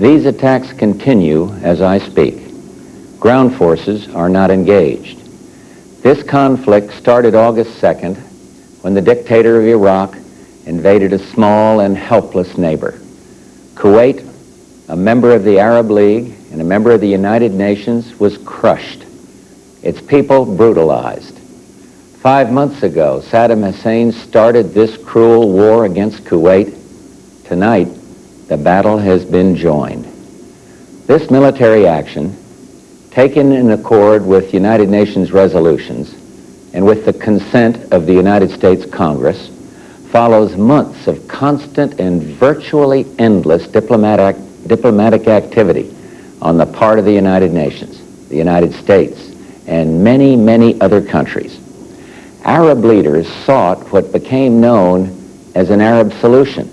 These attacks continue as I speak. Ground forces are not engaged. This conflict started August 2nd when the dictator of Iraq invaded a small and helpless neighbor. Kuwait, a member of the Arab League and a member of the United Nations, was crushed. Its people brutalized. 5 months ago, Saddam Hussein started this cruel war against Kuwait. Tonight, the battle has been joined. This military action, taken in accord with United Nations resolutions and with the consent of the United States Congress, follows months of constant and virtually endless diplomatic activity on the part of the United Nations, the United States, and many, many other countries. Arab leaders sought what became known as an Arab solution,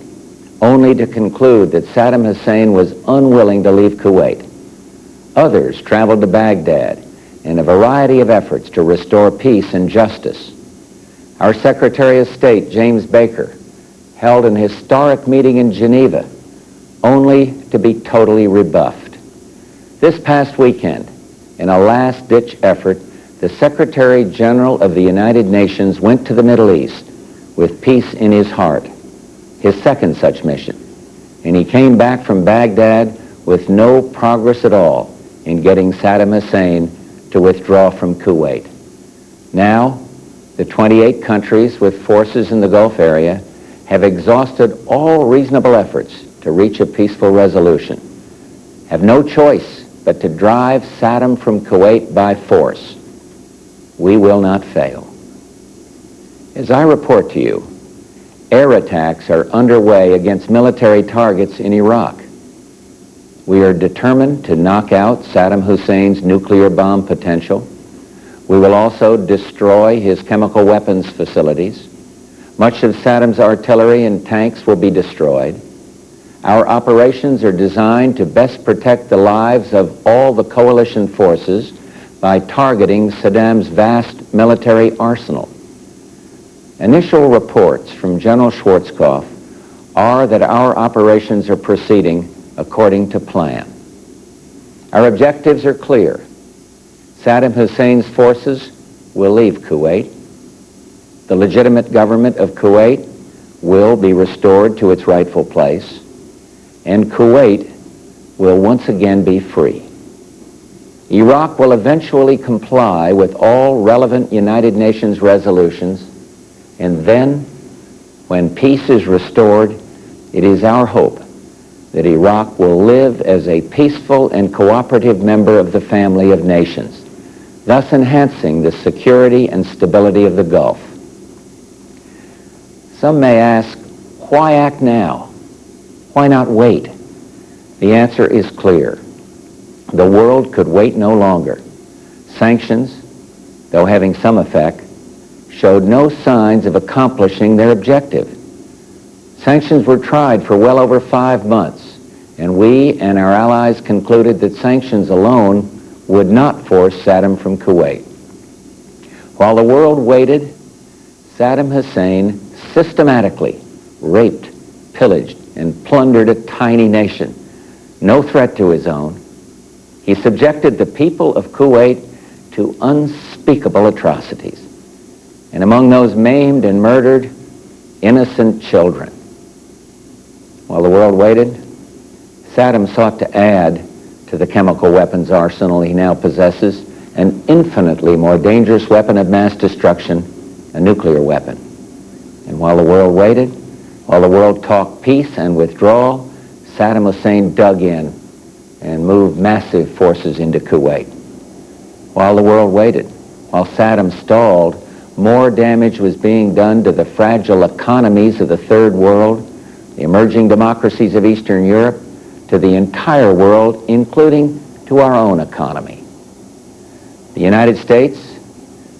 only to conclude that Saddam Hussein was unwilling to leave Kuwait. Others traveled to Baghdad in a variety of efforts to restore peace and justice. Our Secretary of State, James Baker, held an historic meeting in Geneva, only to be totally rebuffed. This past weekend, in a last-ditch effort, the Secretary General of the United Nations went to the Middle East with peace in his heart, his second such mission, and he came back from Baghdad with no progress at all in getting Saddam Hussein to withdraw from Kuwait. Now, the 28 countries with forces in the Gulf area have exhausted all reasonable efforts to reach a peaceful resolution, have no choice but to drive Saddam from Kuwait by force. We will not fail. As I report to you, air attacks are underway against military targets in Iraq. We are determined to knock out Saddam Hussein's nuclear bomb potential. We will also destroy his chemical weapons facilities. Much of Saddam's artillery and tanks will be destroyed. Our operations are designed to best protect the lives of all the coalition forces by targeting Saddam's vast military arsenal. Initial reports from General Schwarzkopf are that our operations are proceeding according to plan. Our objectives are clear. Saddam Hussein's forces will leave Kuwait. The legitimate government of Kuwait will be restored to its rightful place, and Kuwait will once again be free. Iraq will eventually comply with all relevant United Nations resolutions, and then, when peace is restored, it is our hope that Iraq will live as a peaceful and cooperative member of the family of nations, thus enhancing the security and stability of the Gulf. Some may ask, why act now? Why not wait? The answer is clear. The world could wait no longer. Sanctions, though having some effect, showed no signs of accomplishing their objective. Sanctions were tried for well over 5 months, and we and our allies concluded that sanctions alone would not force Saddam from Kuwait. While the world waited, Saddam Hussein systematically raped, pillaged, and plundered a tiny nation, no threat to his own. He subjected the people of Kuwait to unspeakable atrocities, and among those maimed and murdered, innocent children. While the world waited, Saddam sought to add to the chemical weapons arsenal he now possesses an infinitely more dangerous weapon of mass destruction, a nuclear weapon. And while the world waited, while the world talked peace and withdrawal, Saddam Hussein dug in and moved massive forces into Kuwait. While the world waited, while Saddam stalled, more damage was being done to the fragile economies of the Third World, the emerging democracies of Eastern Europe, to the entire world, including to our own economy. The United States,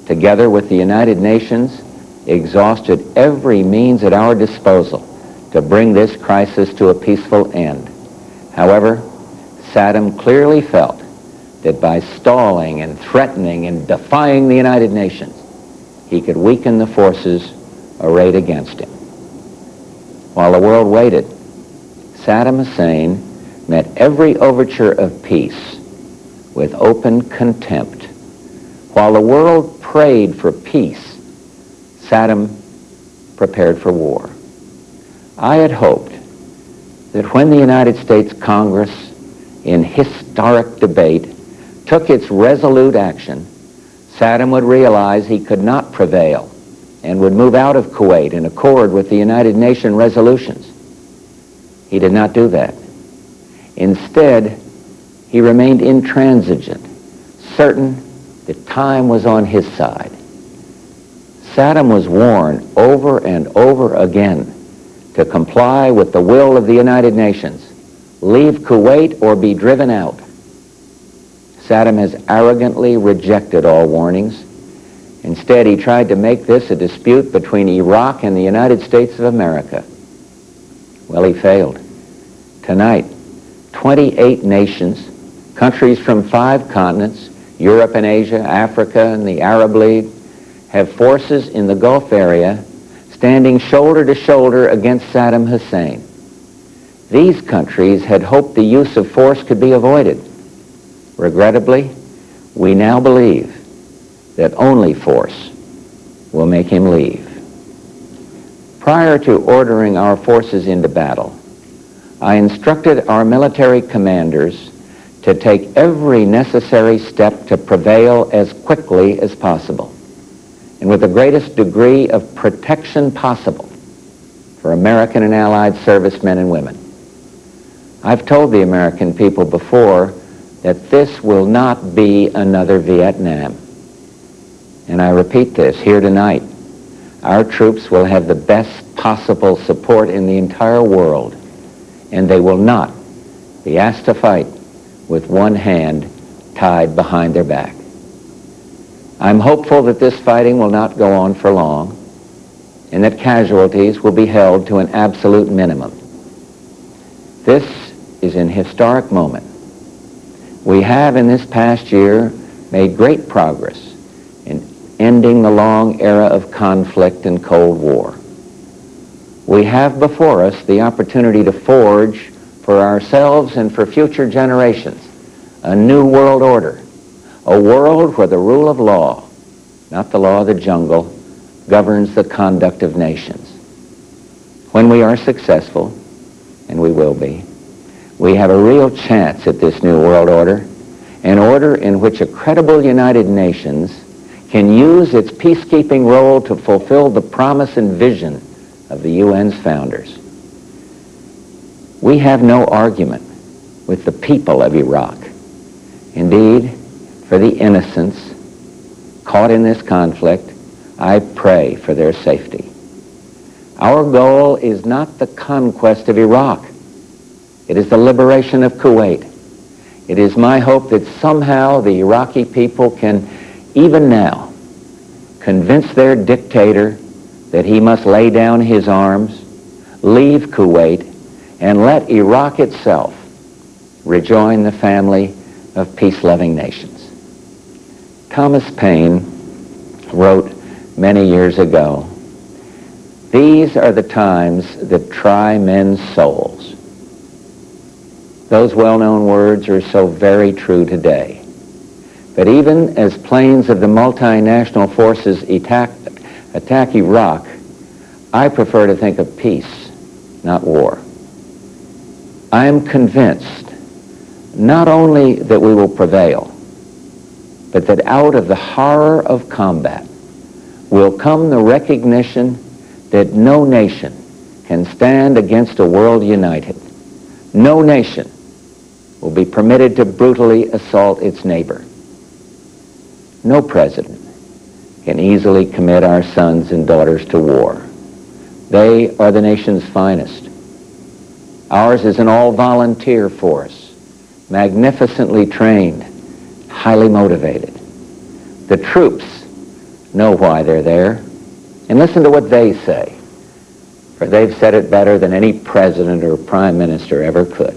together with the United Nations, exhausted every means at our disposal to bring this crisis to a peaceful end. However, Saddam clearly felt that by stalling and threatening and defying the United Nations, he could weaken the forces arrayed against him. While the world waited, Saddam Hussein met every overture of peace with open contempt. While the world prayed for peace, Saddam prepared for war. I had hoped that when the United States Congress, in historic debate, took its resolute action, Saddam would realize he could not prevail and would move out of Kuwait in accord with the United Nations resolutions. He did not do that. Instead, he remained intransigent, certain that time was on his side. Saddam was warned over and over again to comply with the will of the United Nations, leave Kuwait or be driven out. Saddam has arrogantly rejected all warnings. Instead, he tried to make this a dispute between Iraq and the United States of America. Well, he failed. Tonight, 28 nations, countries from 5 continents, Europe and Asia, Africa and the Arab League, have forces in the Gulf area standing shoulder to shoulder against Saddam Hussein. These countries had hoped the use of force could be avoided. Regrettably, we now believe that only force will make him leave. Prior to ordering our forces into battle, I instructed our military commanders to take every necessary step to prevail as quickly as possible and with the greatest degree of protection possible for American and Allied servicemen and women. I've told the American people before that this will not be another Vietnam. And I repeat this here tonight. Our troops will have the best possible support in the entire world, and they will not be asked to fight with one hand tied behind their back. I'm hopeful that this fighting will not go on for long, and that casualties will be held to an absolute minimum. This is an historic moment. We have in this past year made great progress in ending the long era of conflict and Cold War. We have before us the opportunity to forge for ourselves and for future generations a new world order, a world where the rule of law, not the law of the jungle, governs the conduct of nations. When we are successful, and we will be, we have a real chance at this new world order, an order in which a credible United Nations can use its peacekeeping role to fulfill the promise and vision of the UN's founders. We have no argument with the people of Iraq. Indeed, for the innocents caught in this conflict, I pray for their safety. Our goal is not the conquest of Iraq. It is the liberation of Kuwait. It is my hope that somehow the Iraqi people can, even now, convince their dictator that he must lay down his arms, leave Kuwait, and let Iraq itself rejoin the family of peace-loving nations. Thomas Paine wrote many years ago, "These are the times that try men's souls." Those well-known words are so very true today. But even as planes of the multinational forces attack Iraq, I prefer to think of peace, not war. I am convinced not only that we will prevail, but that out of the horror of combat will come the recognition that no nation can stand against a world united. No nation will be permitted to brutally assault its neighbor. No president can easily commit our sons and daughters to war. They are the nation's finest. Ours is an all-volunteer force, magnificently trained, highly motivated. The troops know why they're there, and listen to what they say, for they've said it better than any president or prime minister ever could.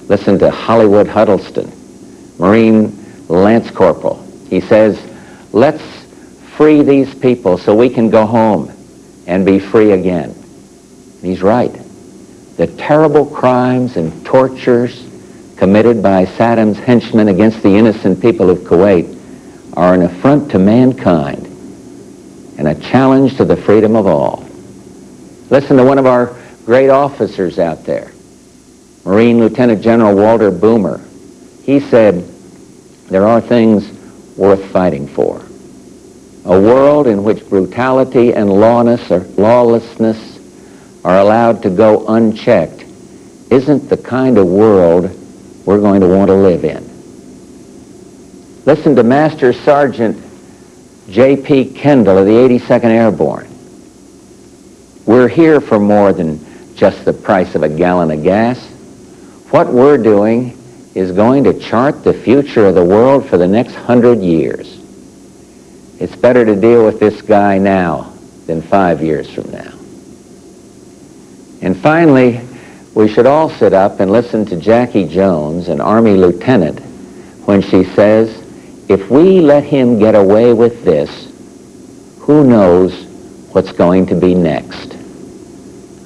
Listen to Hollywood Huddleston, Marine Lance Corporal. He says, "Let's free these people so we can go home and be free again." He's right. the terrible crimes and tortures committed by Saddam's henchmen against the innocent people of Kuwait are an affront to mankind and a challenge to the freedom of all. Listen to one of our great officers out there, Marine Lieutenant General Walter Boomer. He said, there are things worth fighting for. A world in which brutality and lawlessness are allowed to go unchecked isn't the kind of world we're going to want to live in. Listen to Master Sergeant J.P. Kendall of the 82nd Airborne. We're here for more than just the price of a gallon of gas. What we're doing is going to chart the future of the world for the next 100 years. It's better to deal with this guy now than 5 years from now. And finally, we should all sit up and listen to Jackie Jones, an Army lieutenant, when she says, if we let him get away with this, who knows what's going to be next?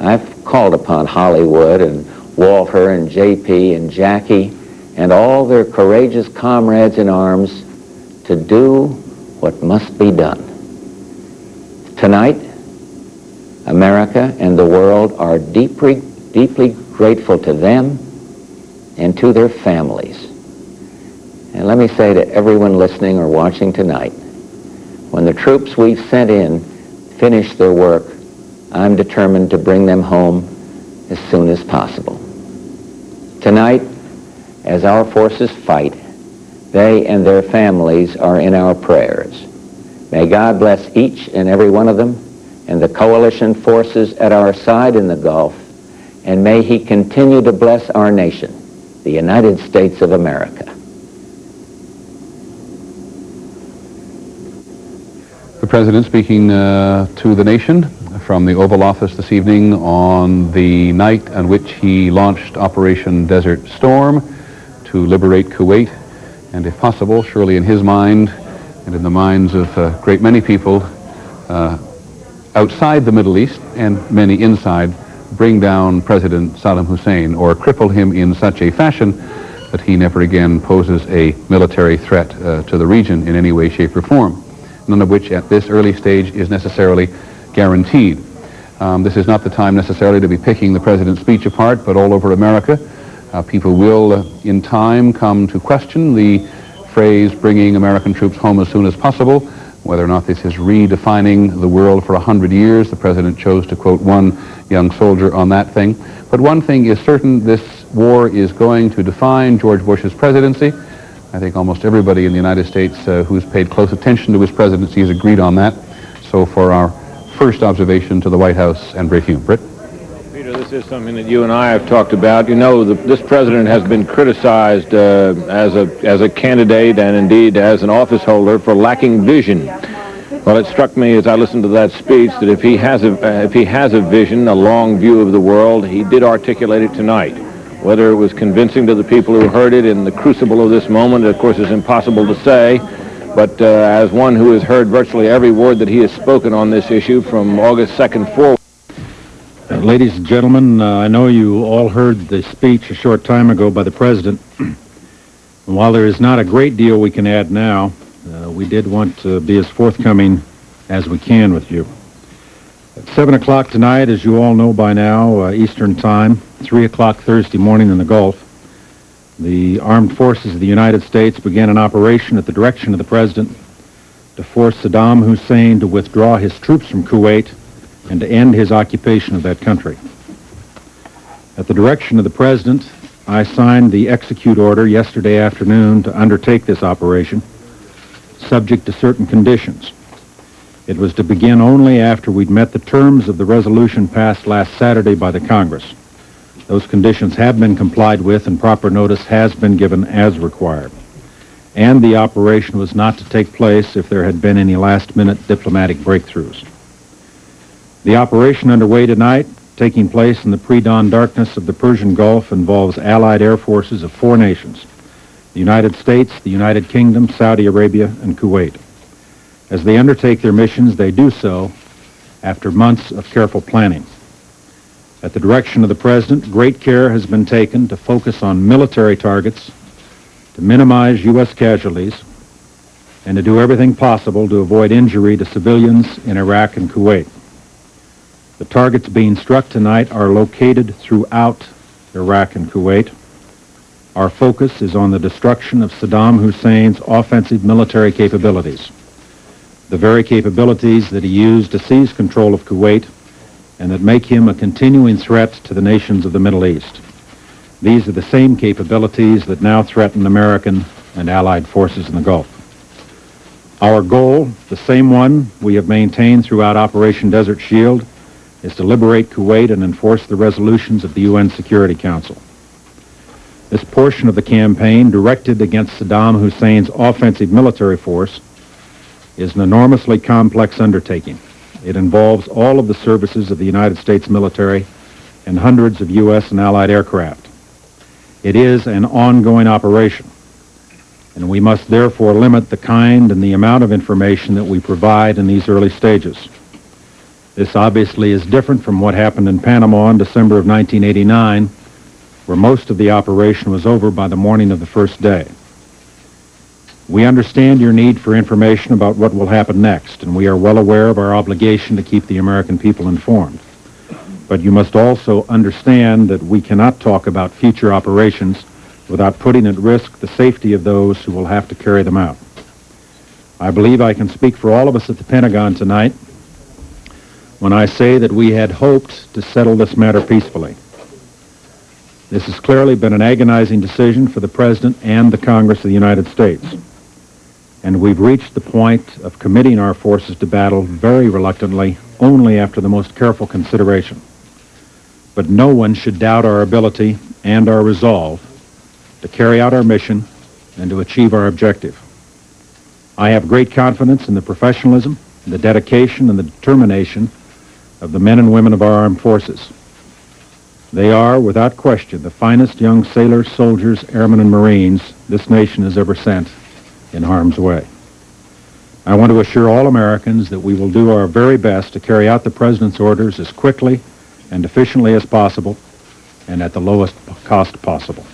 I've called upon Hollywood and Walter and J.P. and Jackie and all their courageous comrades in arms to do what must be done. Tonight, America and the world are deeply grateful to them and to their families. And let me say to everyone listening or watching tonight, when the troops we've sent in finish their work, I'm determined to bring them home as soon as possible. Tonight, as our forces fight, they and their families are in our prayers. May God bless each and every one of them and the coalition forces at our side in the Gulf, and may he continue to bless our nation, the United States of America. The President speaking to the nation from the Oval Office this evening on the night on which he launched Operation Desert Storm to liberate Kuwait, and if possible, surely in his mind and in the minds of a great many people outside the Middle East and many inside, bring down President Saddam Hussein or cripple him in such a fashion that he never again poses a military threat to the region in any way, shape, or form, none of which at this early stage is necessarily guaranteed. This is not the time necessarily to be picking the President's speech apart, but all over America, people will in time come to question the phrase bringing American troops home as soon as possible, whether or not this is redefining the world for 100 years. The President chose to quote one young soldier on that thing. But one thing is certain, this war is going to define George Bush's presidency. I think almost everybody in the United States who's paid close attention to his presidency has agreed on that. So for our first observation to the White House and brief you. Britt? Peter, this is something that you and I have talked about. You know, this president has been criticized as a candidate and indeed as an office holder for lacking vision. Well, it struck me as I listened to that speech that if he has a vision, a long view of the world, he did articulate it tonight. Whether it was convincing to the people who heard it in the crucible of this moment, of course, is impossible to say. But as one who has heard virtually every word that he has spoken on this issue from August 2nd forward. Ladies and gentlemen, I know you all heard the speech a short time ago by the President. And while there is not a great deal we can add now, we did want to be as forthcoming as we can with you. At 7 o'clock tonight, as you all know by now, Eastern Time, 3 o'clock Thursday morning in the Gulf, the armed forces of the United States began an operation at the direction of the President to force Saddam Hussein to withdraw his troops from Kuwait and to end his occupation of that country. At the direction of the President, I signed the execute order yesterday afternoon to undertake this operation, subject to certain conditions. It was to begin only after we'd met the terms of the resolution passed last Saturday by the Congress. Those conditions have been complied with and proper notice has been given as required. And the operation was not to take place if there had been any last-minute diplomatic breakthroughs. The operation underway tonight, taking place in the pre-dawn darkness of the Persian Gulf, involves Allied air forces of 4 nations: the United States, the United Kingdom, Saudi Arabia, and Kuwait. As they undertake their missions, they do so after months of careful planning. At the direction of the President, great care has been taken to focus on military targets, to minimize U.S. casualties, and to do everything possible to avoid injury to civilians in Iraq and Kuwait. The targets being struck tonight are located throughout Iraq and Kuwait. Our focus is on the destruction of Saddam Hussein's offensive military capabilities, the very capabilities that he used to seize control of Kuwait and that make him a continuing threat to the nations of the Middle East. These are the same capabilities that now threaten American and Allied forces in the Gulf. Our goal, the same one we have maintained throughout Operation Desert Shield, is to liberate Kuwait and enforce the resolutions of the UN Security Council. This portion of the campaign, directed against Saddam Hussein's offensive military force, is an enormously complex undertaking. It involves all of the services of the United States military and hundreds of U.S. and Allied aircraft. It is an ongoing operation, and we must therefore limit the kind and the amount of information that we provide in these early stages. This obviously is different from what happened in Panama in December of 1989, where most of the operation was over by the morning of the first day. We understand your need for information about what will happen next, and we are well aware of our obligation to keep the American people informed. But you must also understand that we cannot talk about future operations without putting at risk the safety of those who will have to carry them out. I believe I can speak for all of us at the Pentagon tonight when I say that we had hoped to settle this matter peacefully. This has clearly been an agonizing decision for the President and the Congress of the United States. And we've reached the point of committing our forces to battle very reluctantly, only after the most careful consideration. But no one should doubt our ability and our resolve to carry out our mission and to achieve our objective. I have great confidence in the professionalism, the dedication, and the determination of the men and women of our armed forces. They are, without question, the finest young sailors, soldiers, airmen, and Marines this nation has ever sent in harm's way. I want to assure all Americans that we will do our very best to carry out the President's orders as quickly and efficiently as possible and at the lowest cost possible.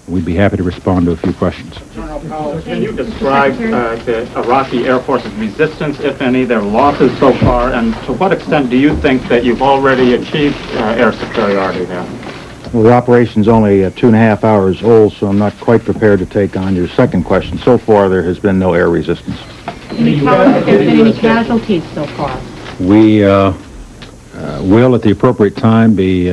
We'd be happy to respond to a few questions. General Powell, can you describe the Iraqi Air Force's resistance, if any, their losses so far, and to what extent do you think that you've already achieved air superiority there? Well, the operation's only 2.5 hours old, so I'm not quite prepared to take on your second question. So far, there has been no air resistance. Can you tell us if there's been any casualties so far? We will, at the appropriate time, be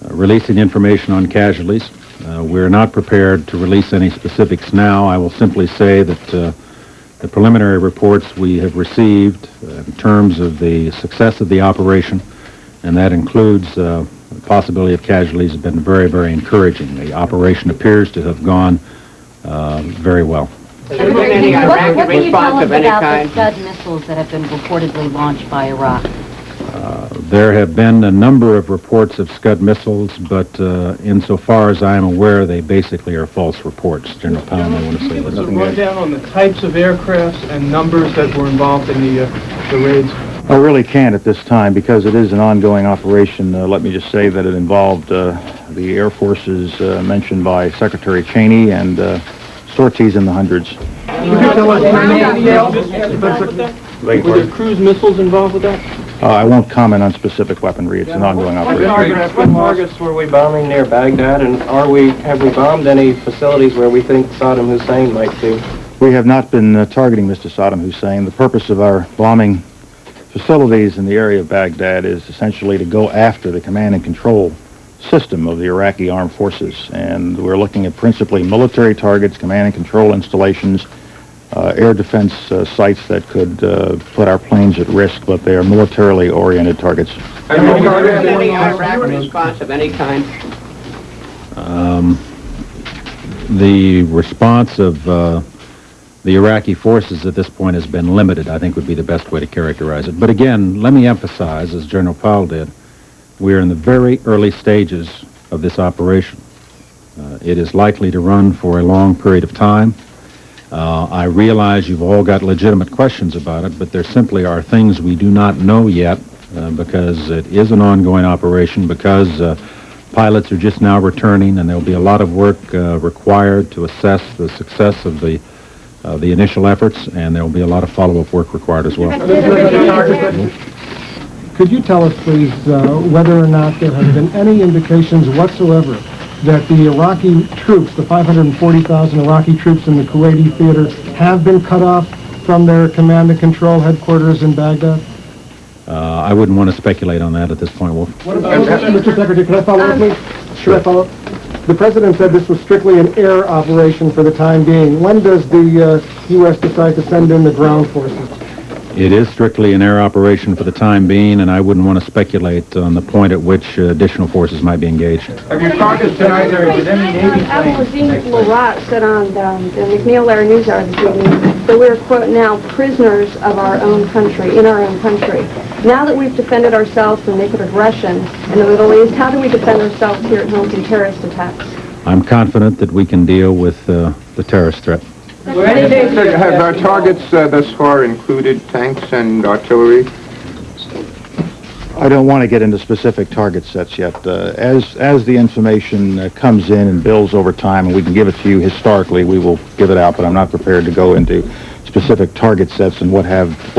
releasing information on casualties. We're not prepared to release any specifics now. I will simply say that the preliminary reports we have received in terms of the success of the operation, and that includes the possibility of casualties, have been very, very encouraging. The operation appears to have gone very well. Has there been any Iraqi response of any kind? What can you tell us about the Scud missiles that have been reportedly launched by Iraq? There have been a number of reports of Scud missiles, but insofar as I am aware, they basically are false reports. General Powell may want to say Give us a something. rundown on the types of aircrafts and numbers that were involved in the raids. I really can't at this time because it is an ongoing operation. Let me just say that it involved the Air Forces mentioned by Secretary Cheney and sorties in the hundreds. Were there cruise missiles involved with that? I won't comment on specific weaponry. It's an ongoing operation. What targets were we bombing near Baghdad, and have we bombed any facilities where we think Saddam Hussein might be? We have not been targeting Mr. Saddam Hussein. The purpose of our bombing facilities in the area of Baghdad is essentially to go after the command and control system of the Iraqi armed forces. And we're looking at principally military targets, command and control installations, air defense sites that could put our planes at risk, but they are militarily oriented targets. Have you heard of any Iraqi response of any kind? The response of the Iraqi forces at this point has been limited, I think would be the best way to characterize it. But again, let me emphasize, as General Powell did, we're in the very early stages of this operation. It is likely to run for a long period of time. I realize you've all got legitimate questions about it, but there simply are things we do not know yet because it is an ongoing operation, because pilots are just now returning, and there will be a lot of work required to assess the success of the initial efforts, and there will be a lot of follow-up work required as well. Could you tell us, please, whether or not there have been any indications whatsoever that the Iraqi troops, the 540,000 Iraqi troops in the Kuwaiti theater, have been cut off from their command and control headquarters in Baghdad? I wouldn't want to speculate on that at this point, Wolf. Mr. Secretary, can I follow up, please? Should I follow up? The President said this was strictly an air operation for the time being. When does the U.S. decide to send in the ground forces? It is strictly an air operation for the time being, and I wouldn't want to speculate on the point at which additional forces might be engaged. Have your targets tonight, or is any Navy Larat said on the McNeil-Lehrer News Hour this evening that we're, quote, now prisoners of our own country, in our own country. Now that we've defended ourselves from naked aggression in the Middle East, how do we defend ourselves here at home from terrorist attacks? I'm confident that we can deal with the terrorist threat. Have our targets thus far included tanks and artillery? I don't want to get into specific target sets yet. As the information comes in and builds over time, and we can give it to you historically, we will give it out, but I'm not prepared to go into specific target sets and what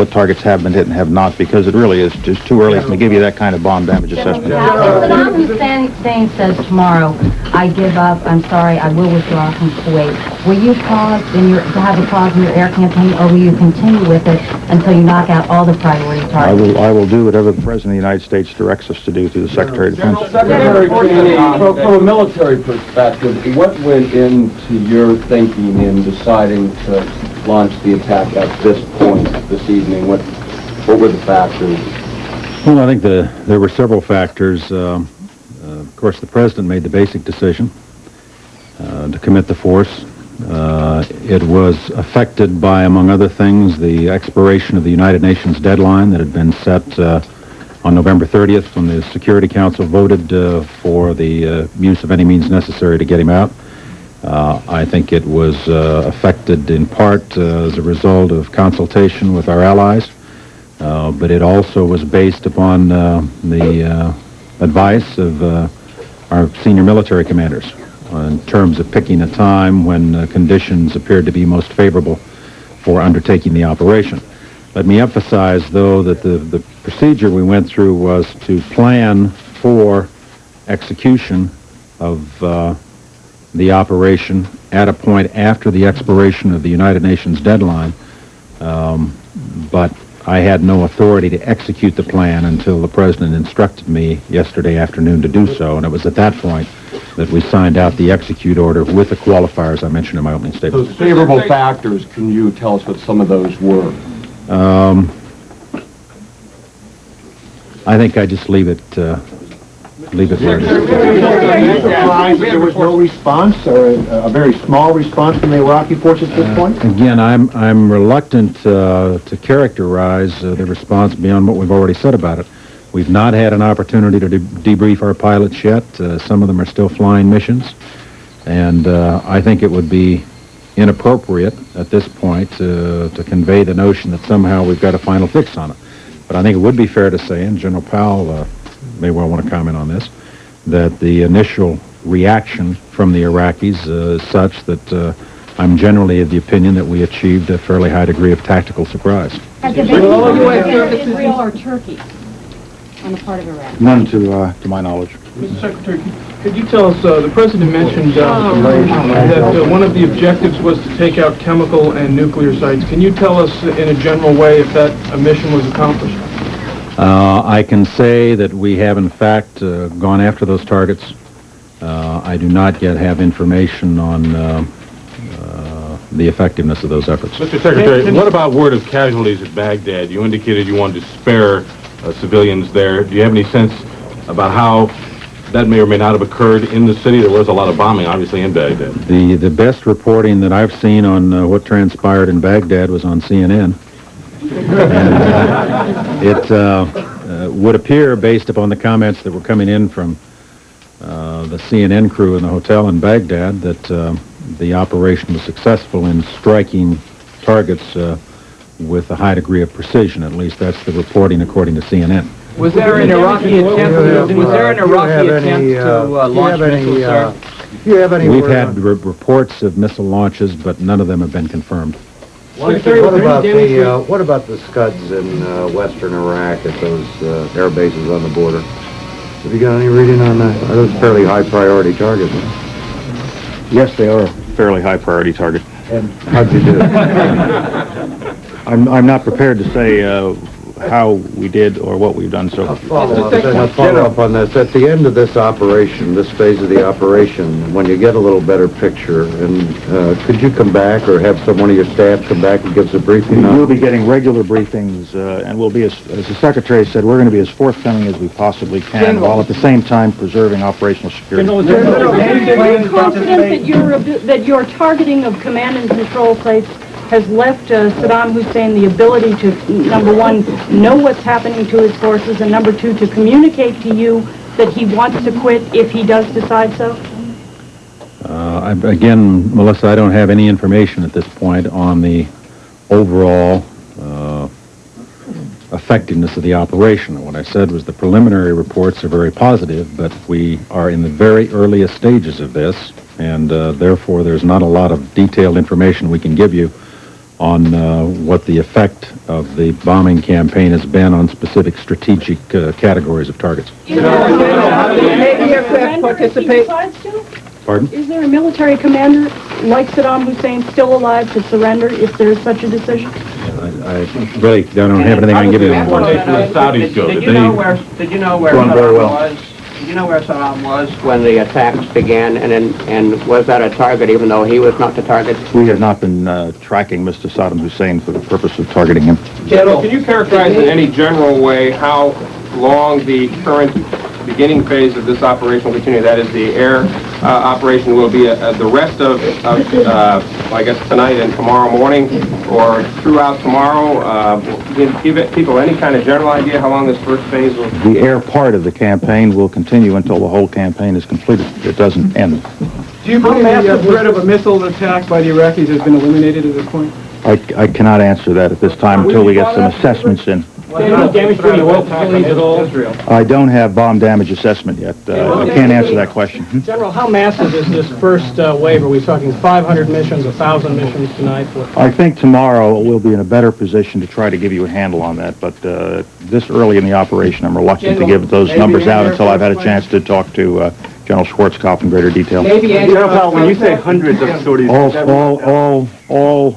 targets have been hit and have not, because it really is just too early to give you that kind of bomb damage assessment. Saddam Hussein says tomorrow, I give up, I'm sorry, I will withdraw from Kuwait. Will you pause to have a pause in your air campaign, or will you continue with it until you knock out all the priority targets? I will do whatever the President of the United States directs us to do through the Secretary of Defense. Secretary Cheney, from a military perspective, what went into your thinking in deciding to launch the attack at this point this evening? What were the factors? Well, I think there were several factors. Of course, the President made the basic decision to commit the force. It was affected by, among other things, the expiration of the United Nations deadline that had been set on November 30th when the Security Council voted for the use of any means necessary to get him out. I think it was affected in part as a result of consultation with our allies, but it also was based upon the advice of our senior military commanders in terms of picking a time when conditions appeared to be most favorable for undertaking the operation. Let me emphasize, though, that the procedure we went through was to plan for execution of the operation at a point after the expiration of the United Nations deadline, but I had no authority to execute the plan until the President instructed me yesterday afternoon to do so, and it was at that point that we signed out the execute order with the qualifiers I mentioned in my opening statement. Those favorable factors, can you tell us what some of those were? I think I just leave it where it is. Are you surprised that there was no response, or a very small response from the Iraqi forces at this point? Again, I'm reluctant to characterize the response beyond what we've already said about it. We've not had an opportunity to debrief our pilots yet. Some of them are still flying missions, and I think it would be inappropriate at this point to convey the notion that somehow we've got a final fix on it. But I think it would be fair to say, and General Powell may well want to comment on this, that the initial reaction from the Iraqis is such that I'm generally of the opinion that we achieved a fairly high degree of tactical surprise. Has there been Israel or Turkey on the part of Iraq? None to my knowledge. Mr. Secretary, could you tell us, the President mentioned that one of the objectives was to take out chemical and nuclear sites. Can you tell us in a general way if that mission was accomplished? I can say that we have, in fact, gone after those targets. I do not yet have information on the effectiveness of those efforts. Mr. Secretary, what about word of casualties at Baghdad? You indicated you wanted to spare civilians there. Do you have any sense about how that may or may not have occurred in the city? There was a lot of bombing, obviously, in Baghdad. The best reporting that I've seen on what transpired in Baghdad was on CNN. And it would appear, based upon the comments that were coming in from the CNN crew in the hotel in Baghdad, that the operation was successful in striking targets with a high degree of precision. At least that's the reporting according to CNN. Was there an Iraqi attempt to launch missiles, sir? Do you have any We've had reports of missile launches, but none of them have been confirmed. What about the Scuds in western Iraq at those air bases on the border? Have you got any reading on that? Are those fairly high priority targets? Yes, they are a fairly high priority target. And how'd you do it? I'm not prepared to say how we did or what we've done so far. I'll follow up on this. At the end of this operation, this phase of the operation, when you get a little better picture, and could you come back or have one of your staff come back and give us a briefing? We'll be getting regular briefings, and we'll be, as the Secretary said, we're going to be as forthcoming as we possibly can, while at the same time preserving operational security. Are you confident that your targeting of command and control sites has left Saddam Hussein the ability to, number one, know what's happening to his forces, and number two, to communicate to you that he wants to quit if he does decide so? Again, Melissa, I don't have any information at this point on the overall effectiveness of the operation. What I said was the preliminary reports are very positive, but we are in the very earliest stages of this, and therefore there's not a lot of detailed information we can give you on what the effect of the bombing campaign has been on specific strategic categories of targets. Pardon? Is there a military commander like Saddam Hussein still alive to surrender if there is such a decision? I really don't have anything I can give you on that. Did you know where Saddam was when the attacks began, and was that a target even though he was not the target? We have not been tracking Mr. Saddam Hussein for the purpose of targeting him. General, can you characterize in any general way how long the current beginning phase of this operation will continue? That is, the air operation will be the rest of I guess, tonight and tomorrow morning, or throughout tomorrow? Give people any kind of general idea how long this first phase will... The air part of the campaign will continue until the whole campaign is completed. It doesn't end. Do you believe the threat of a missile attack by the Iraqis has been eliminated at this point? I cannot answer that at this time until we get some assessments in. Damage to the oil facilities at all? I don't have bomb damage assessment yet. I can't answer that question. General, how massive is this first wave? Are we talking 500 missions, 1,000 missions tonight? I think tomorrow we'll be in a better position to try to give you a handle on that, but this early in the operation, I'm reluctant to give those numbers out until I've had a chance to talk to General Schwarzkopf in greater detail. General Powell, when you say hundreds of sorties... All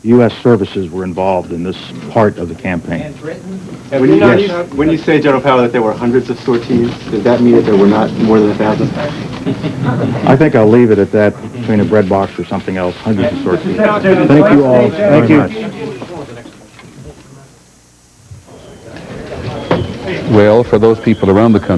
U.S. services were involved in this part of the campaign. When you say, General Powell, that there were hundreds of sorties, does that mean that there were not more than 1,000? I think I'll leave it at that, between a bread box or something else, hundreds of sorties. Thank you all. Thank you. Well, for those people around the country